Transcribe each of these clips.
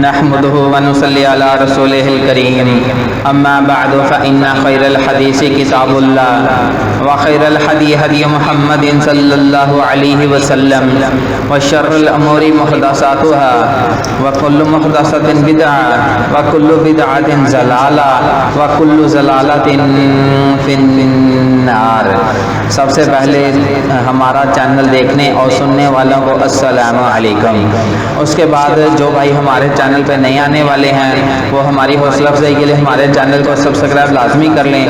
نحمده ونصلي على رسوله الكريم اما بعد فإن خير الحديث كتاب الله وخير الهدي هدي محمد صلى الله عليه وسلم وشر الأمور محدثاتها وكل محدثة بدعة وكل بدعة ضلالة وكل ضلالة في النار۔ سب سے پہلے ہمارا چینل دیکھنے اور سننے والوں کو السلام علیکم۔ اس کے بعد جو بھائی ہمارے چینل پہ نئے آنے والے ہیں وہ ہماری حوصلہ افزائی کے لیے ہمارے چینل کو سبسکرائب لازمی کر لیں،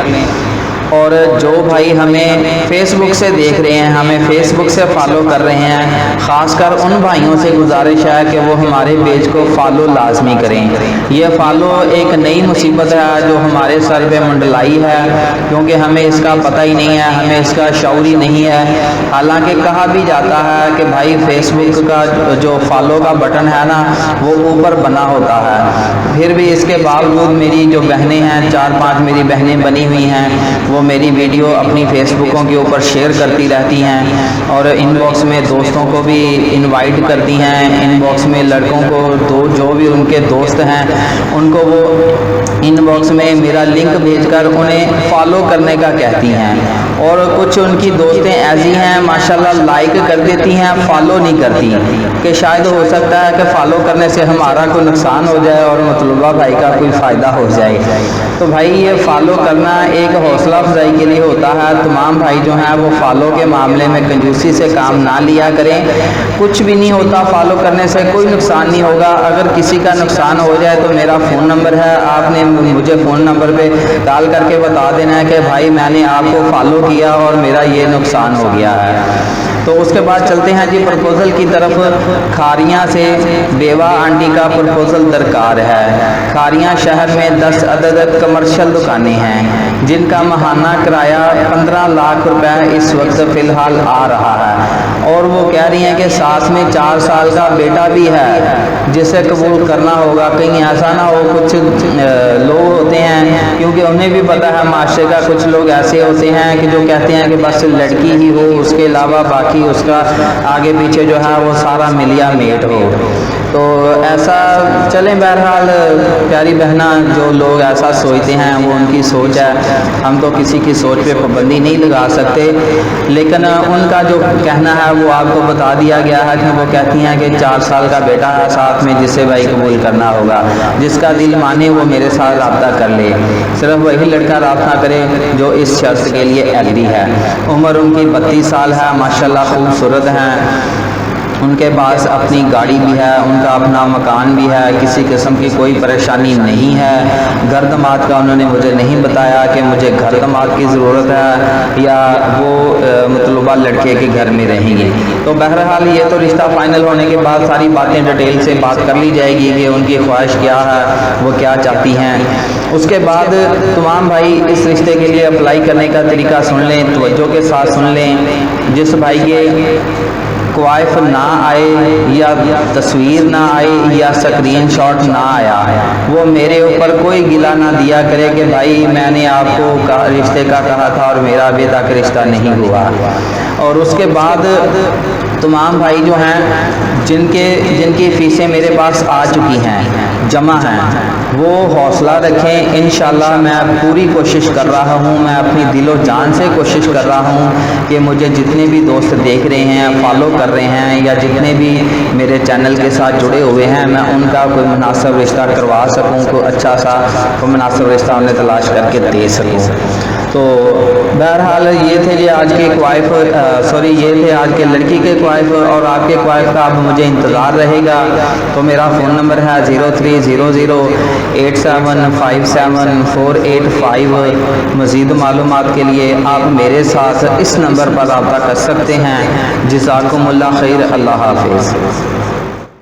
اور جو بھائی ہمیں فیس بک سے دیکھ رہے ہیں، ہمیں فیس بک سے فالو کر رہے ہیں، خاص کر ان بھائیوں سے گزارش ہے کہ وہ ہمارے پیج کو فالو لازمی کریں۔ یہ فالو ایک نئی مصیبت ہے جو ہمارے سر پہ منڈلائی ہے، کیونکہ ہمیں اس کا پتہ ہی نہیں ہے، ہمیں اس کا شعور ہی نہیں ہے۔ حالانکہ کہا بھی جاتا ہے کہ بھائی فیس بک کا جو فالو کا بٹن ہے نا وہ اوپر بنا ہوتا ہے، پھر بھی اس کے باوجود میری جو بہنیں ہیں، 4-5 میری بہنیں بنی ہوئی ہیں، وہ میری ویڈیو اپنی فیس بکوں کے اوپر شیئر کرتی رہتی ہیں، اور ان باکس میں دوستوں کو بھی انوائٹ کرتی ہیں، ان باکس میں لڑکوں کو جو بھی ان کے دوست ہیں ان کو وہ ان باکس میں میرا لنک بھیج کر انہیں فالو کرنے کا کہتی ہیں، اور کچھ ان کی دوستیں ایسی ہیں ماشاءاللہ لائک کر دیتی ہیں، فالو نہیں کرتی، کہ شاید ہو سکتا ہے کہ فالو کرنے سے ہمارا کوئی نقصان ہو جائے اور مطلوبہ بھائی کا کوئی فائدہ ہو جائے۔ تو بھائی یہ فالو کرنا ایک حوصلہ افزائی کے لیے ہوتا ہے۔ تمام بھائی جو ہیں وہ فالو کے معاملے میں کنجوسی سے کام نہ لیا کریں، کچھ بھی نہیں ہوتا، فالو کرنے سے کوئی نقصان نہیں ہوگا۔ اگر کسی کا نقصان ہو جائے تو میرا فون نمبر ہے، آپ نے مجھے فون نمبر پہ کال کر کے بتا دینا ہے کہ بھائی میں نے آپ کو فالو کیا اور میرا یہ نقصان ہو گیا ہے۔ تو اس کے بعد چلتے ہیں جی پرپوزل کی طرف۔ کھاریاں سے بیوہ آنٹی کا پرپوزل درکار ہے۔ کھاریاں شہر میں 10 عدد کمرشل دکانیں ہیں جن کا ماہانہ کرایہ 15 لاکھ روپے اس وقت فی الحال آ رہا ہے، اور وہ کہہ رہی ہیں کہ ساتھ میں 4 سال کا بیٹا بھی ہے جسے قبول کرنا ہوگا۔ کہیں ایسا نہ ہو، کچھ لوگ ہوتے ہیں کیونکہ انہیں بھی پتہ ہے معاشرے کا، کچھ لوگ ایسے ہوتے ہیں کہ جو کہتے ہیں کہ بس لڑکی ہی ہو، اس کے علاوہ باقی اس کا آگے پیچھے جو ہے وہ سارا ملیا میٹ ہو۔ تو ایسا چلیں، بہرحال پیاری بہنا جو لوگ ایسا سوچتے ہیں وہ ان کی سوچ ہے، ہم تو کسی کی سوچ پہ پابندی نہیں لگا سکتے، لیکن ان کا جو کہنا ہے وہ آپ کو بتا دیا گیا ہے کہ وہ کہتی ہیں کہ 4 سال کا بیٹا ہے ساتھ میں جسے بھائی قبول کرنا ہوگا، جس کا دل مانے وہ میرے ساتھ رابطہ کر لے، صرف وہی لڑکا رابطہ کرے جو اس شرط کے لیے ایگری ہے۔ عمر ان کی 32 سال ہے، ماشاءاللہ خوبصورت ہیں، ان کے پاس اپنی گاڑی بھی ہے، ان کا اپنا مکان بھی ہے، کسی قسم کی کوئی پریشانی نہیں ہے۔ گھر داماد کا انہوں نے مجھے نہیں بتایا کہ مجھے گھر داماد کی ضرورت ہے یا وہ مطلوبہ لڑکے کے گھر میں رہیں گے۔ تو بہرحال یہ تو رشتہ فائنل ہونے کے بعد ساری باتیں ڈیٹیل سے بات کر لی جائے گی کہ ان کی خواہش کیا ہے، وہ کیا چاہتی ہیں۔ اس کے بعد تمام بھائی اس رشتے کے لیے اپلائی کرنے کا طریقہ سن لیں، توجہ کے ساتھ سن لیں۔ جس بھائی کے کوائف نہ آئے یا تصویر نہ آئی یا سکرین شاٹ نہ آیا، وہ میرے اوپر کوئی گلہ نہ دیا کرے کہ بھائی میں نے آپ کو رشتے کا کہا تھا اور میرا ابھی تک رشتہ نہیں ہوا۔ اور اس کے بعد تمام بھائی جو ہیں جن کی فیسیں میرے پاس آ چکی ہیں، جمع ہیں، وہ حوصلہ رکھیں، انشاءاللہ میں پوری کوشش کر رہا ہوں، میں اپنی دل و جان سے کوشش کر رہا ہوں کہ مجھے جتنے بھی دوست دیکھ رہے ہیں، فالو کر رہے ہیں، یا جتنے بھی میرے چینل کے ساتھ جڑے ہوئے ہیں، میں ان کا کوئی مناسب رشتہ کروا سکوں، کوئی اچھا سا کوئی مناسب رشتہ انہیں تلاش کر کے دے سکوں۔ تو بہرحال یہ تھے جی آج کے کوائف، یہ تھے آج کے لڑکی کے کوائف، اور آپ کے کوائف کا اب مجھے انتظار رہے گا۔ تو میرا فون نمبر ہے 030087574885۔ مزید معلومات کے لیے آپ میرے ساتھ اس نمبر پر رابطہ کر سکتے ہیں۔ جزاکم اللہ خیر، اللہ حافظ۔